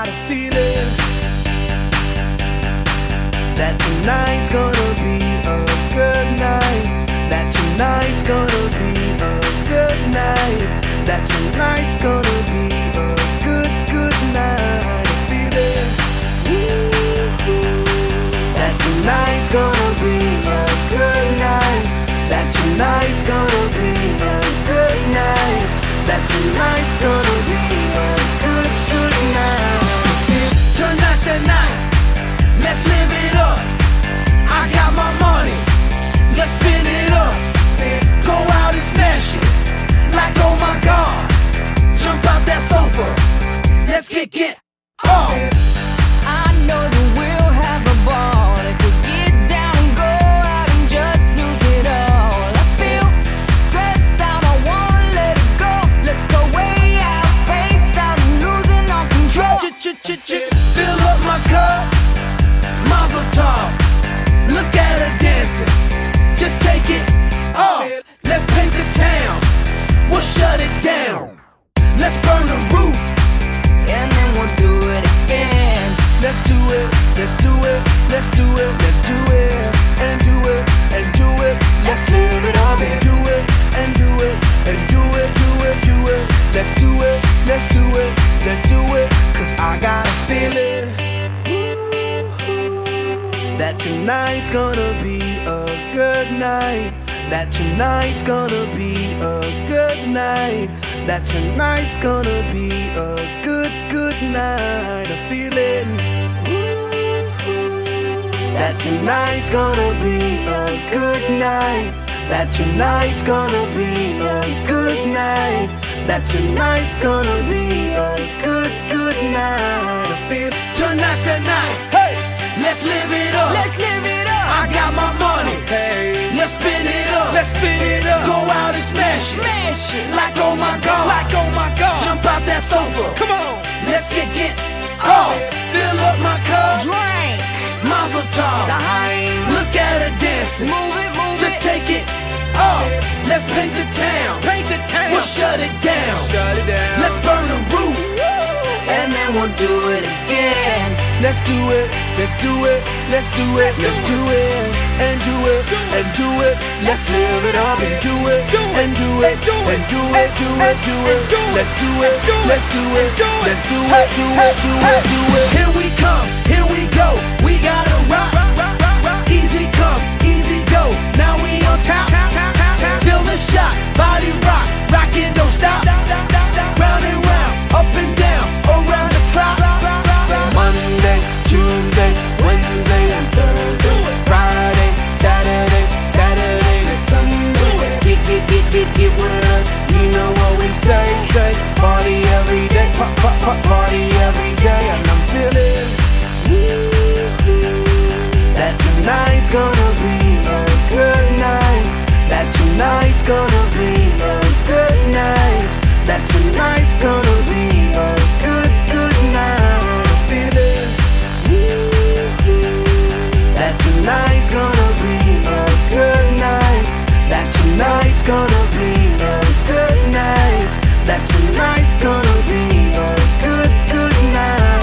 got a feeling that tonight's gonna be a good night. That tonight's gonna be a good night. That tonight's gonna be a good, good night. A feeling that tonight's gonna be a good night. That tonight's gonna be a good night. That tonight's gonna be a good, good night. Tonight's the night, let's live it up. I got my money, let's spin it up. Go out and smash it, like oh my God. Jump out that sofa, let's kick it off. I know that we'll have a ball if we get down and go out and just lose it all. I feel stressed out, I wanna let it go. Let's go way out, spaced out, and losing all control. Fill up my cup, Mazel tov. Look at her dancing, just take it off. Let's paint the town, we'll shut it down. Let's burn the roof, And then we'll do it again. let's do it, let's do it, let's do it, let's do it, and do it, and do it. Let's live it up and do it, and do it, and do it, do it, do it. Let's do it, let's do it, let's do it. Cause I got a feeling that tonight's gonna be a good night. That tonight's gonna be a good night. That tonight's gonna be a good, good night. A feeling that tonight's gonna be a good night. That tonight's gonna be a good night. That tonight's gonna be a good, good night. I feel tonight's the night. Hey, let's live it up. Let's live it up. I got my money. Hey, let's spin it up. Let's spin it up. Go out and smash it. Smash it. Like oh my God. Like oh my God. Jump out that sofa. Come on. Let's kick it off. Fill up my cup. Drink. Mazel tov. Look at her dancing. Move it, move Just it. take it off. Let's paint the town. Paint the town. We'll shut it down. Shut it down. Let's burn the roof. And then we'll do it again. Let's do it. Let's do it. Let's do it. Let's do it. And do it. And do it. Let's live it up and do it. And do it. And do it. Do it. Do it. Let's do it. Let's do it. Let's do it. Do it. Do it. Do it. Here we come. Here we go. We gotta rock. Easy come. Easy go. Now we on top. Feel the shot. Body rock. Rockin', don't stop. Round and round. Up and down. Around the clock. Monday, Tuesday, Wednesday, and Thursday. Friday, Saturday, Saturday to Sunday. Get with us. You know what we say. Party every day. Party every day. And I'm feeling that tonight's gonna be a good night. That tonight's gonna be a good night. That tonight's gonna be a good, good night. I'm feeling that tonight's gonna be a good night. That tonight's gonna be a good night. That tonight's gonna be a good, good night.